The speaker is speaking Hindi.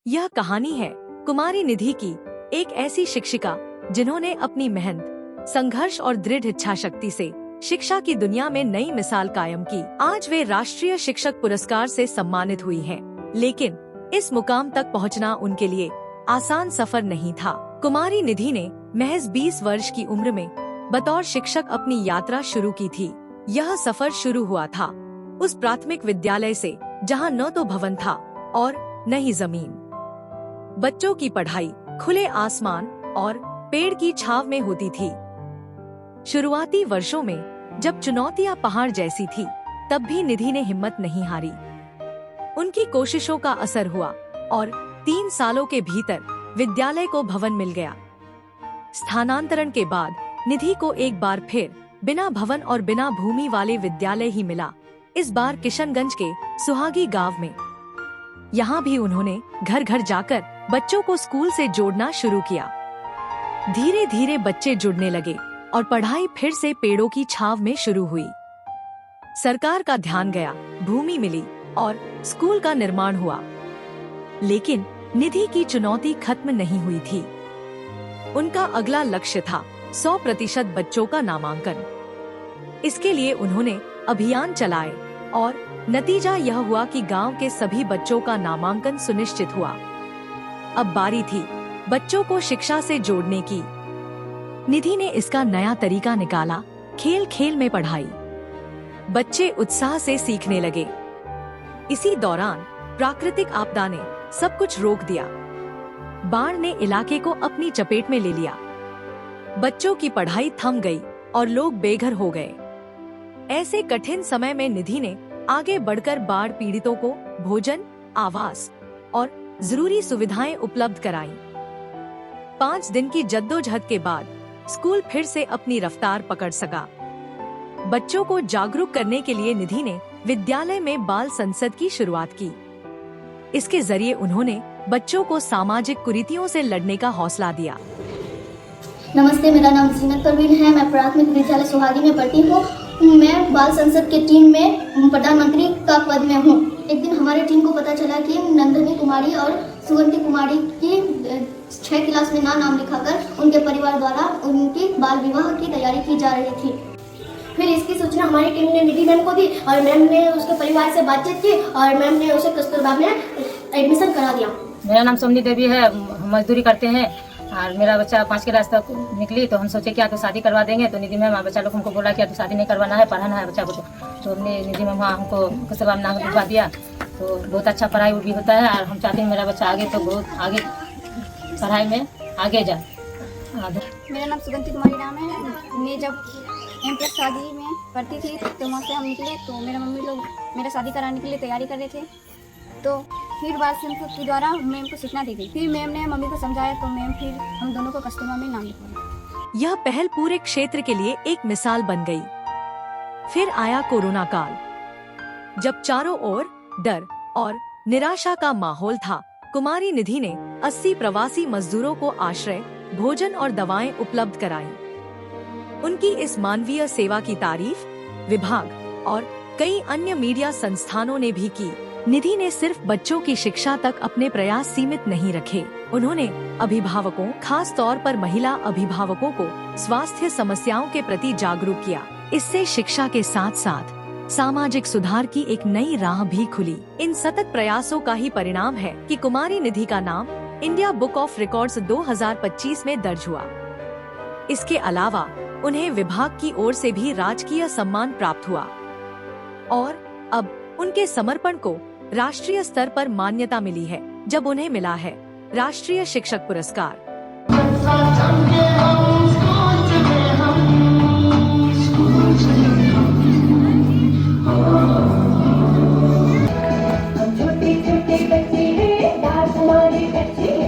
यह कहानी है कुमारी निधि की, एक ऐसी शिक्षिका जिन्होंने अपनी मेहनत, संघर्ष और दृढ़ इच्छा शक्ति से शिक्षा की दुनिया में नई मिसाल कायम की। आज वे राष्ट्रीय शिक्षक पुरस्कार से सम्मानित हुई हैं, लेकिन इस मुकाम तक पहुंचना उनके लिए आसान सफर नहीं था। कुमारी निधि ने महज 20 वर्ष की उम्र में बतौर शिक्षक अपनी यात्रा शुरू की थी। यह सफर शुरू हुआ था उस प्राथमिक विद्यालय से जहां न तो भवन था और न ही जमीन। बच्चों की पढ़ाई खुले आसमान और पेड़ की छाव में होती थी। शुरुआती वर्षों में जब चुनौतियां पहाड़ जैसी थी, तब भी निधि ने हिम्मत नहीं हारी। उनकी कोशिशों का असर हुआ और 3 सालों के भीतर विद्यालय को भवन मिल गया। स्थानांतरण के बाद निधि को एक बार फिर बिना भवन और बिना भूमि वाले विद्यालय ही मिला, इस बार किशनगंज के सुहागी गांव में। यहाँ भी उन्होंने घर घर जाकर बच्चों को स्कूल से जोड़ना शुरू किया। धीरे धीरे बच्चे जुड़ने लगे और पढ़ाई फिर से पेड़ों की छाव में शुरू हुई। सरकार का ध्यान गया, भूमि मिली और स्कूल का निर्माण हुआ। लेकिन निधि की चुनौती खत्म नहीं हुई थी। उनका अगला लक्ष्य था 100% बच्चों का नामांकन। इसके लिए उन्होंने अभियान चलाए और नतीजा यह हुआ कि गांव के सभी बच्चों का नामांकन सुनिश्चित हुआ। अब बारी थी बच्चों को शिक्षा से जोड़ने की। निधि ने इसका नया तरीका निकाला, खेल खेल में पढ़ाई। बच्चे उत्साह से सीखने लगे। इसी दौरान प्राकृतिक आपदा ने सब कुछ रोक दिया। बाढ़ ने इलाके को अपनी चपेट में ले लिया। बच्चों की पढ़ाई थम गई और लोग बेघर हो गए। ऐसे कठिन समय में निधि ने आगे बढ़कर बाढ़ पीड़ितों को भोजन, आवास और जरूरी सुविधाएं उपलब्ध कराईं। 5 दिन की जद्दोजहद के बाद स्कूल फिर से अपनी रफ्तार पकड़ सका। बच्चों को जागरूक करने के लिए निधि ने विद्यालय में बाल संसद की शुरुआत की। इसके जरिए उन्होंने बच्चों को सामाजिक कुरीतियों से लड़ने का हौसला दिया। नमस्ते, मेरा नाम जीनत परवीन है। मैं प्राथमिक विद्यालय सुहागी में पढ़ती हूँ। मैं बाल संसद के टीम में प्रधानमंत्री का पद में हूँ। एक दिन हमारे टीम को पता चला कि नंदनी कुमारी और सुगंधी कुमारी की 6 क्लास में नाम लिखाकर उनके परिवार द्वारा उनकी बाल विवाह की तैयारी की जा रही थी। फिर इसकी सूचना हमारी टीम ने निधि मैम को दी और मैम ने उसके परिवार से बातचीत की और मैम ने उसे कस्तूरबा में एडमिशन करा दिया। मेरा नाम सोमनी देवी है। हम मजदूरी करते हैं और मेरा बच्चा 5 क्लास तक निकली तो हम सोचे क्या तो शादी करवा देंगे। तो निधि मैम बच्चा लोग हमको बोला कि तो शादी नहीं करवाना है, पढ़ाना है बच्चा को। तो हमने निधि मैम वहाँ हमको कस्तूरबा में नाम लिखवा दिया। तो बहुत अच्छा पढ़ाई भी होता है और हम चाहते हैं मेरा बच्चा आगे तो बहुत आगे पढ़ाई में आगे जाए। मेरा नाम सुगंधी कुमारी नाम है। मैं जब एमपीएस शादी में पढ़ती थी तो वहाँ से हम निकले तो मेरा मम्मी लोग मेरा शादी कराने के लिए तैयारी कर रहे थे। तो फिर बाल संसद के द्वारा मैम को सूचना दी गई। फिर मैम ने मम्मी को समझाया तो मैम फिर हम दोनों को कस्तूरबा में नाम लिखवाया। यह पहल पूरे क्षेत्र के लिए एक मिसाल बन गई। फिर आया कोरोना काल। जब चारों ओर डर और निराशा का माहौल था, कुमारी निधि ने 80 प्रवासी मजदूरों को आश्रय, भोजन और दवाएं उपलब्ध कराईं। उनकी इस मानवीय सेवा की तारीफ विभाग और कई अन्य मीडिया संस्थानों ने भी की। निधि ने सिर्फ बच्चों की शिक्षा तक अपने प्रयास सीमित नहीं रखे। उन्होंने अभिभावकों, खास तौर पर महिला अभिभावकों को स्वास्थ्य समस्याओं के प्रति जागरूक किया। इससे शिक्षा के साथ साथ सामाजिक सुधार की एक नई राह भी खुली। इन सतत प्रयासों का ही परिणाम है कि कुमारी निधि का नाम इंडिया बुक ऑफ रिकॉर्ड्स 2025 में दर्ज हुआ। इसके अलावा उन्हें विभाग की ओर से भी राजकीय सम्मान प्राप्त हुआ और अब उनके समर्पण को राष्ट्रीय स्तर पर मान्यता मिली है, जब उन्हें मिला है राष्ट्रीय शिक्षक पुरस्कार। छोटे छोटे बच्चे हैं, दास हमारे बच्चे